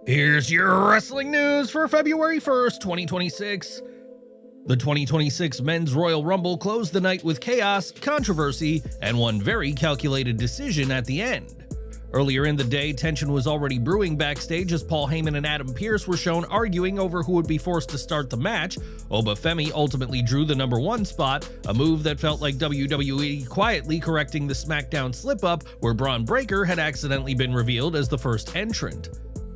Here's your wrestling news for February 1st, 2026. The 2026 Men's Royal Rumble closed the night with chaos, controversy, and one very calculated decision at the end. Earlier in the day, tension was already brewing backstage as Paul Heyman and Adam Pearce were shown arguing over who would be forced to start the match. Obafemi ultimately drew the number 1 spot, a move that felt like WWE quietly correcting the SmackDown slip-up where Braun Breaker had accidentally been revealed as the first entrant.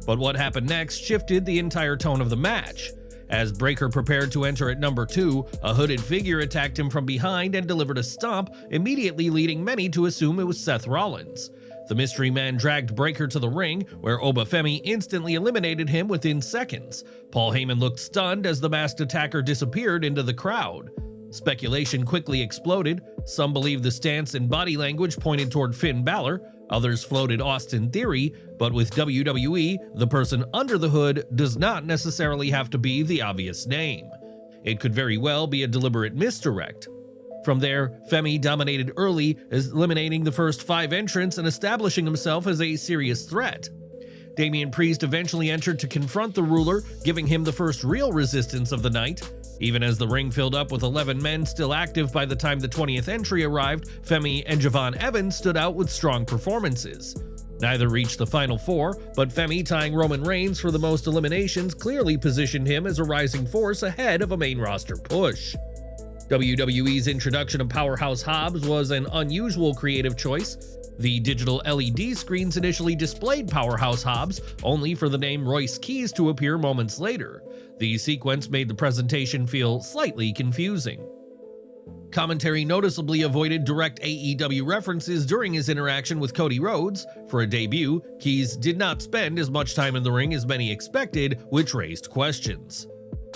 But what happened next shifted the entire tone of the match. As Breaker prepared to enter at number 2, a hooded figure attacked him from behind and delivered a stomp, immediately leading many to assume it was Seth Rollins. The mystery man dragged Breaker to the ring, where Obafemi instantly eliminated him within seconds. Paul Heyman looked stunned as the masked attacker disappeared into the crowd. Speculation quickly exploded. Some believed the stance and body language pointed toward Finn Balor, others floated Austin Theory, but with WWE, the person under the hood does not necessarily have to be the obvious name. It could very well be a deliberate misdirect. From there, Femi dominated early, eliminating the first 5 entrants and establishing himself as a serious threat. Damian Priest eventually entered to confront the ruler, giving him the first real resistance of the night. Even as the ring filled up with 11 men still active by the time the 20th entry arrived, Femi and Javon Evans stood out with strong performances. Neither reached the final 4, but Femi tying Roman Reigns for the most eliminations clearly positioned him as a rising force ahead of a main roster push. WWE's introduction of Powerhouse Hobbs was an unusual creative choice. The digital LED screens initially displayed Powerhouse Hobbs, only for the name Royce Keys to appear moments later. The sequence made the presentation feel slightly confusing. Commentary noticeably avoided direct AEW references during his interaction with Cody Rhodes. For a debut, Keys did not spend as much time in the ring as many expected, which raised questions.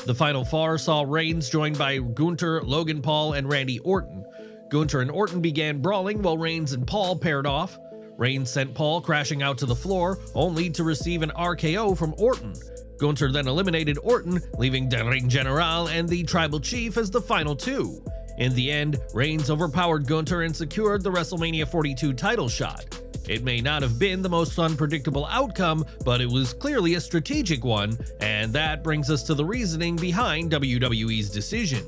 The Final 4 saw Reigns joined by Gunther, Logan Paul, and Randy Orton. Gunther and Orton began brawling while Reigns and Paul paired off. Reigns sent Paul crashing out to the floor, only to receive an RKO from Orton. Gunther then eliminated Orton, leaving the Ring General and the Tribal Chief as the final 2. In the end, Reigns overpowered Gunther and secured the WrestleMania 42 title shot. It may not have been the most unpredictable outcome, but it was clearly a strategic one, and that brings us to the reasoning behind WWE's decision.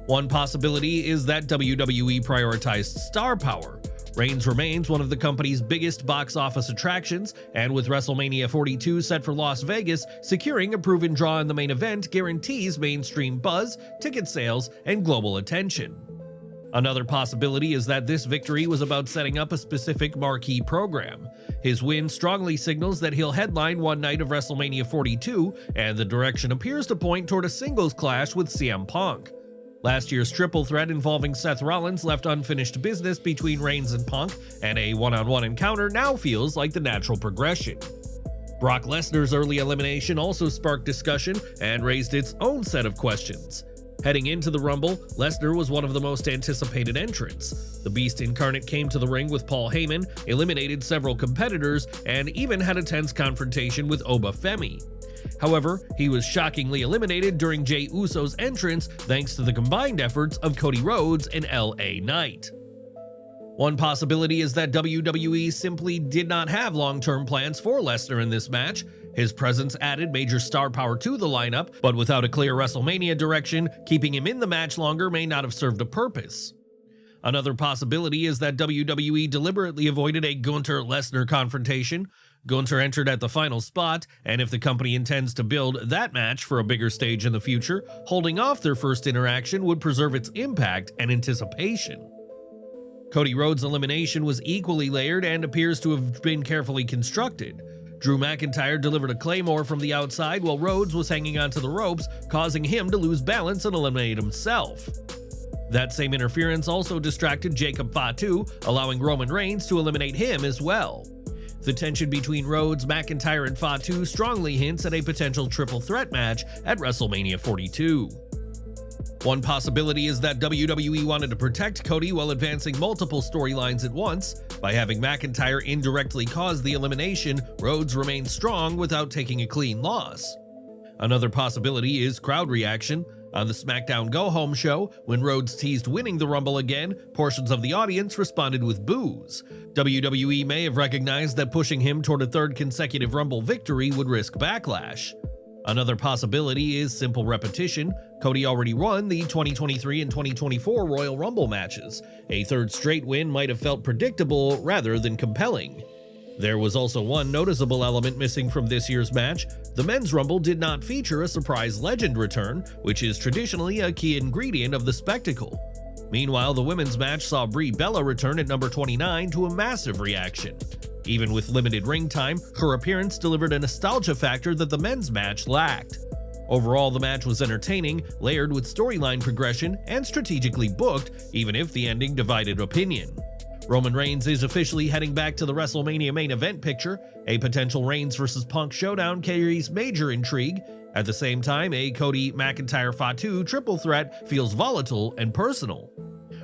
One possibility is that WWE prioritized star power. Reigns remains one of the company's biggest box office attractions, and with WrestleMania 42 set for Las Vegas, securing a proven draw in the main event guarantees mainstream buzz, ticket sales, and global attention. Another possibility is that this victory was about setting up a specific marquee program. His win strongly signals that he'll headline one night of WrestleMania 42, and the direction appears to point toward a singles clash with CM Punk. Last year's triple threat involving Seth Rollins left unfinished business between Reigns and Punk, and a one-on-one encounter now feels like the natural progression. Brock Lesnar's early elimination also sparked discussion and raised its own set of questions. Heading into the Rumble, Lesnar was one of the most anticipated entrants. The Beast Incarnate came to the ring with Paul Heyman, eliminated several competitors, and even had a tense confrontation with Obafemi. However, he was shockingly eliminated during Jey Uso's entrance thanks to the combined efforts of Cody Rhodes and LA Knight. One possibility is that WWE simply did not have long-term plans for Lesnar in this match. His presence added major star power to the lineup, but without a clear WrestleMania direction, keeping him in the match longer may not have served a purpose. Another possibility is that WWE deliberately avoided a Gunther-Lesnar confrontation. Gunther entered at the final spot, and if the company intends to build that match for a bigger stage in the future, holding off their first interaction would preserve its impact and anticipation. Cody Rhodes' elimination was equally layered and appears to have been carefully constructed. Drew McIntyre delivered a Claymore from the outside while Rhodes was hanging onto the ropes, causing him to lose balance and eliminate himself. That same interference also distracted Jacob Fatu, allowing Roman Reigns to eliminate him as well. The tension between Rhodes, McIntyre, and Fatu strongly hints at a potential triple threat match at WrestleMania 42. One possibility is that WWE wanted to protect Cody while advancing multiple storylines at once. By having McIntyre indirectly cause the elimination, Rhodes remains strong without taking a clean loss. Another possibility is crowd reaction. On the SmackDown Go Home show, when Rhodes teased winning the Rumble again, portions of the audience responded with boos. WWE may have recognized that pushing him toward a third consecutive Rumble victory would risk Backlash. Another possibility is simple repetition. Cody already won the 2023 and 2024 Royal Rumble matches. A third straight win might have felt predictable rather than compelling. There was also one noticeable element missing from this year's match. The Men's Rumble did not feature a surprise legend return, which is traditionally a key ingredient of the spectacle. Meanwhile, the women's match saw Brie Bella return at number 29 to a massive reaction. Even with limited ring time, her appearance delivered a nostalgia factor that the men's match lacked. Overall, the match was entertaining, layered with storyline progression, and strategically booked, even if the ending divided opinion. Roman Reigns is officially heading back to the WrestleMania main event picture. A potential Reigns vs. Punk showdown carries major intrigue. At the same time, a Cody McIntyre Fatu triple threat feels volatile and personal.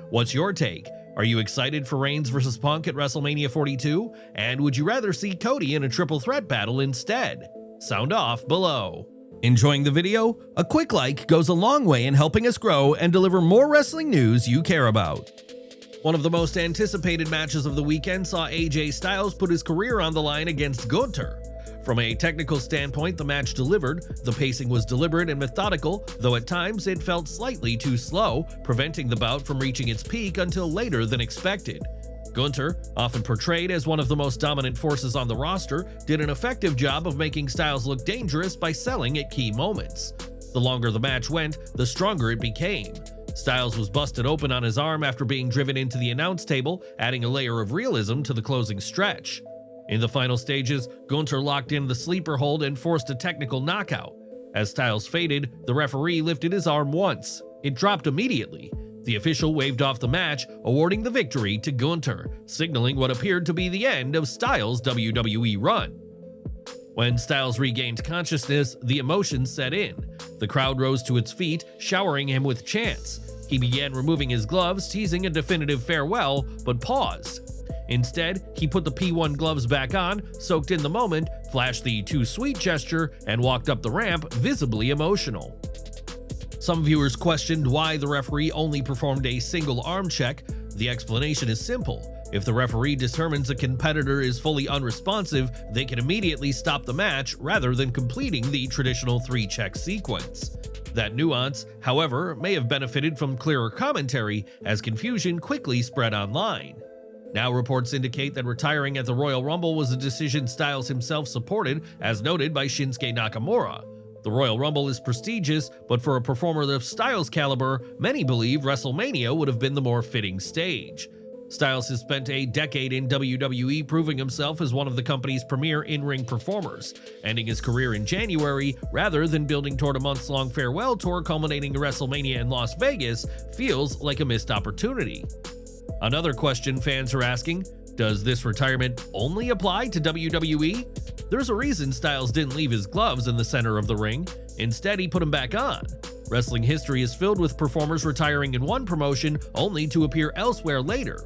What's your take? Are you excited for Reigns vs. Punk at WrestleMania 42? And would you rather see Cody in a triple threat battle instead? Sound off below. Enjoying the video? A quick like goes a long way in helping us grow and deliver more wrestling news you care about. One of the most anticipated matches of the weekend saw AJ Styles put his career on the line against Gunther. From a technical standpoint, the match delivered. The pacing was deliberate and methodical, though at times it felt slightly too slow, preventing the bout from reaching its peak until later than expected. Gunther, often portrayed as one of the most dominant forces on the roster, did an effective job of making Styles look dangerous by selling at key moments. The longer the match went, the stronger it became. Styles was busted open on his arm after being driven into the announce table, adding a layer of realism to the closing stretch. In the final stages, Gunther locked in the sleeper hold and forced a technical knockout. As Styles faded, the referee lifted his arm once. It dropped immediately. The official waved off the match, awarding the victory to Gunther, signaling what appeared to be the end of Styles' WWE run. When Styles regained consciousness, the emotions set in. The crowd rose to its feet, showering him with chants. He began removing his gloves, teasing a definitive farewell, but paused. Instead, he put the P1 gloves back on, soaked in the moment, flashed the "too sweet" gesture, and walked up the ramp, visibly emotional. Some viewers questioned why the referee only performed a single arm check. The explanation is simple. If the referee determines a competitor is fully unresponsive, they can immediately stop the match rather than completing the traditional 3-check sequence. That nuance, however, may have benefited from clearer commentary, as confusion quickly spread online. Now reports indicate that retiring at the Royal Rumble was a decision Styles himself supported, as noted by Shinsuke Nakamura. The Royal Rumble is prestigious, but for a performer of Styles' caliber, many believe WrestleMania would have been the more fitting stage. Styles has spent a decade in WWE proving himself as one of the company's premier in-ring performers. Ending his career in January, rather than building toward a months-long farewell tour culminating in WrestleMania in Las Vegas, feels like a missed opportunity. Another question fans are asking, does this retirement only apply to WWE? There's a reason Styles didn't leave his gloves in the center of the ring. Instead, he put them back on. Wrestling history is filled with performers retiring in one promotion only to appear elsewhere later.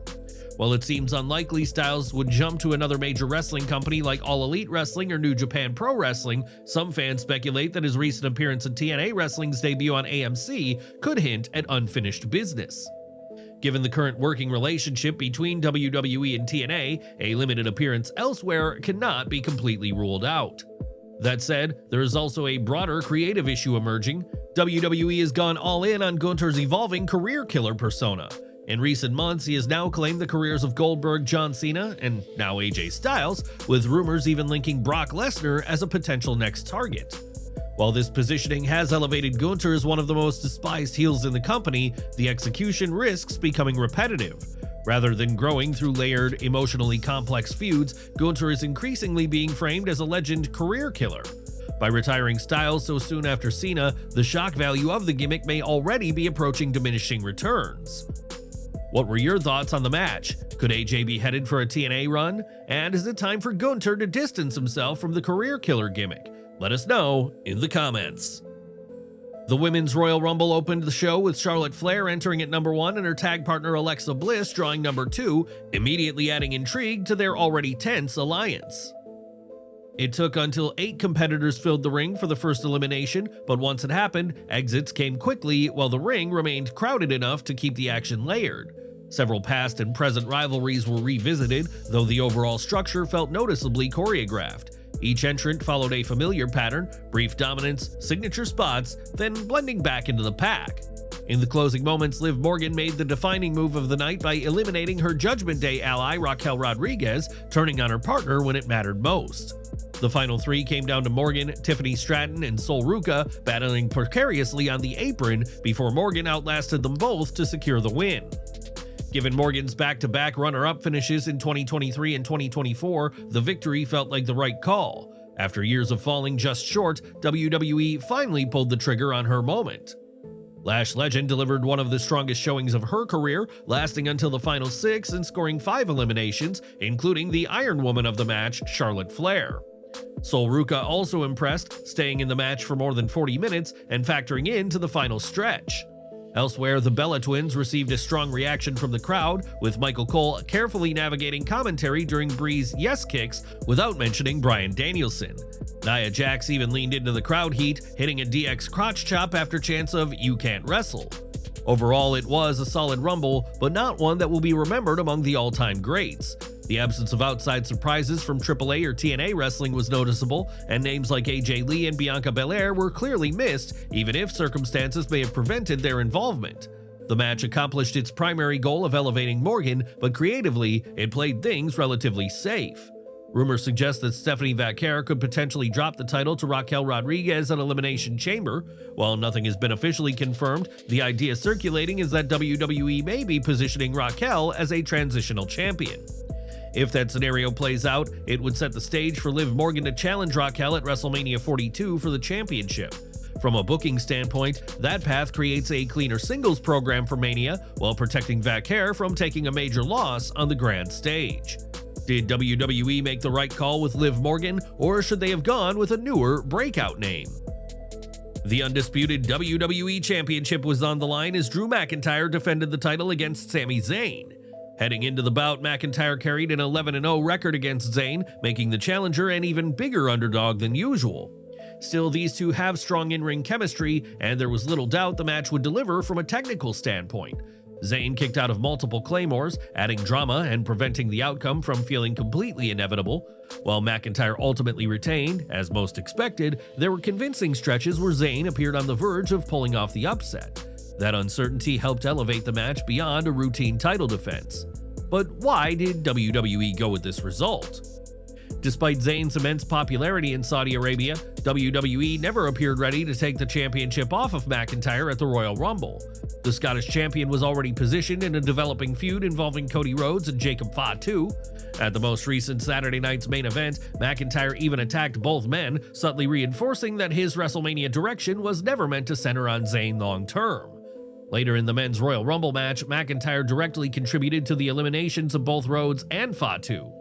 While it seems unlikely Styles would jump to another major wrestling company like All Elite Wrestling or New Japan Pro Wrestling, some fans speculate that his recent appearance in TNA Wrestling's debut on AMC could hint at unfinished business. Given the current working relationship between WWE and TNA, a limited appearance elsewhere cannot be completely ruled out. That said, there is also a broader creative issue emerging. WWE has gone all in on Gunther's evolving career killer persona. In recent months, he has now claimed the careers of Goldberg, John Cena, and now AJ Styles, with rumors even linking Brock Lesnar as a potential next target. While this positioning has elevated Gunther as one of the most despised heels in the company, the execution risks becoming repetitive. Rather than growing through layered, emotionally complex feuds, Gunther is increasingly being framed as a legend career killer. By retiring Styles so soon after Cena, the shock value of the gimmick may already be approaching diminishing returns. What were your thoughts on the match? Could AJ be headed for a TNA run? And is it time for Gunther to distance himself from the career killer gimmick? Let us know in the comments. The Women's Royal Rumble opened the show with Charlotte Flair entering at number 1 and her tag partner Alexa Bliss drawing number 2, immediately adding intrigue to their already tense alliance. It took until 8 competitors filled the ring for the first elimination, but once it happened, exits came quickly while the ring remained crowded enough to keep the action layered. Several past and present rivalries were revisited, though the overall structure felt noticeably choreographed. Each entrant followed a familiar pattern, brief dominance, signature spots, then blending back into the pack. In the closing moments, Liv Morgan made the defining move of the night by eliminating her Judgment Day ally Raquel Rodriguez, turning on her partner when it mattered most. The final 3 came down to Morgan, Tiffany Stratton, and Sol Ruca battling precariously on the apron before Morgan outlasted them both to secure the win. Given Morgan's back-to-back runner-up finishes in 2023 and 2024, the victory felt like the right call. After years of falling just short, WWE finally pulled the trigger on her moment. Lash Legend delivered one of the strongest showings of her career, lasting until the final 6 and scoring 5 eliminations, including the Iron Woman of the match, Charlotte Flair. Sol Ruca also impressed, staying in the match for more than 40 minutes and factoring into the final stretch. Elsewhere, the Bella Twins received a strong reaction from the crowd, with Michael Cole carefully navigating commentary during Bree's yes kicks without mentioning Bryan Danielson. Nia Jax even leaned into the crowd heat, hitting a DX crotch chop after chants of "You can't wrestle." Overall, it was a solid Rumble, but not one that will be remembered among the all-time greats. The absence of outside surprises from AAA or TNA wrestling was noticeable, and names like AJ Lee and Bianca Belair were clearly missed, even if circumstances may have prevented their involvement. The match accomplished its primary goal of elevating Morgan, but creatively, it played things relatively safe. Rumors suggest that Stephanie Vaquer could potentially drop the title to Raquel Rodriguez at Elimination Chamber. While nothing has been officially confirmed, the idea circulating is that WWE may be positioning Raquel as a transitional champion. If that scenario plays out, it would set the stage for Liv Morgan to challenge Raquel at WrestleMania 42 for the championship. From a booking standpoint, that path creates a cleaner singles program for Mania while protecting Vaquer from taking a major loss on the grand stage. Did WWE make the right call with Liv Morgan, or should they have gone with a newer breakout name? The undisputed WWE Championship was on the line as Drew McIntyre defended the title against Sami Zayn. Heading into the bout, McIntyre carried an 11-0 record against Zayn, making the challenger an even bigger underdog than usual. Still, these two have strong in-ring chemistry, and there was little doubt the match would deliver from a technical standpoint. Zayn kicked out of multiple claymores, adding drama and preventing the outcome from feeling completely inevitable. While McIntyre ultimately retained, as most expected, there were convincing stretches where Zayn appeared on the verge of pulling off the upset. That uncertainty helped elevate the match beyond a routine title defense. But why did WWE go with this result? Despite Zayn's immense popularity in Saudi Arabia, WWE never appeared ready to take the championship off of McIntyre at the Royal Rumble. The Scottish champion was already positioned in a developing feud involving Cody Rhodes and Jacob Fatu. At the most recent Saturday night's main event, McIntyre even attacked both men, subtly reinforcing that his WrestleMania direction was never meant to center on Zayn long-term. Later in the men's Royal Rumble match, McIntyre directly contributed to the eliminations of both Rhodes and Fatu.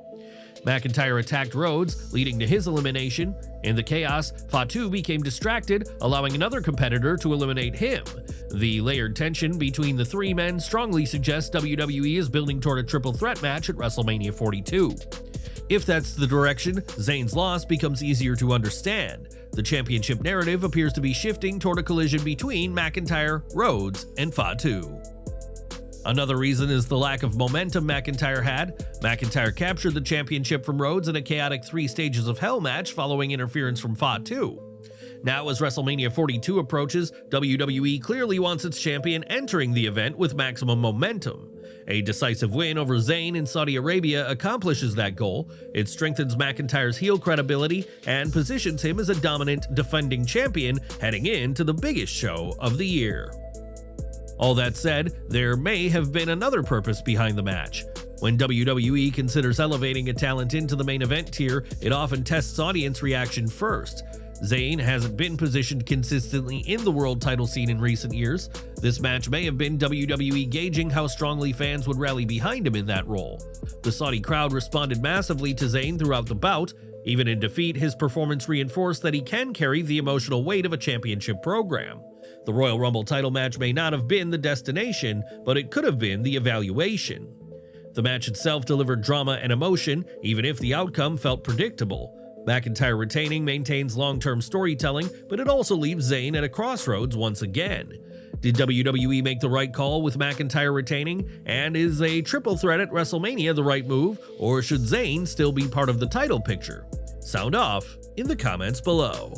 McIntyre attacked Rhodes, leading to his elimination. In the chaos, Fatu became distracted, allowing another competitor to eliminate him. The layered tension between the three men strongly suggests WWE is building toward a triple threat match at WrestleMania 42. If that's the direction, Zayn's loss becomes easier to understand. The championship narrative appears to be shifting toward a collision between McIntyre, Rhodes, and Fatu. Another reason is the lack of momentum McIntyre had. McIntyre captured the championship from Rhodes in a chaotic 3 stages of hell match following interference from Fatu. Now, as WrestleMania 42 approaches, WWE clearly wants its champion entering the event with maximum momentum. A decisive win over Zayn in Saudi Arabia accomplishes that goal. It strengthens McIntyre's heel credibility and positions him as a dominant, defending champion heading into the biggest show of the year. All that said, there may have been another purpose behind the match. When WWE considers elevating a talent into the main event tier, it often tests audience reaction first. Zayn hasn't been positioned consistently in the world title scene in recent years. This match may have been WWE gauging how strongly fans would rally behind him in that role. The Saudi crowd responded massively to Zayn throughout the bout. Even in defeat, his performance reinforced that he can carry the emotional weight of a championship program. The Royal Rumble title match may not have been the destination, but it could have been the evaluation. The match itself delivered drama and emotion, even if the outcome felt predictable. McIntyre retaining maintains long-term storytelling, but it also leaves Zayn at a crossroads once again. Did WWE make the right call with McIntyre retaining? And is a triple threat at WrestleMania the right move, or should Zayn still be part of the title picture? Sound off in the comments below.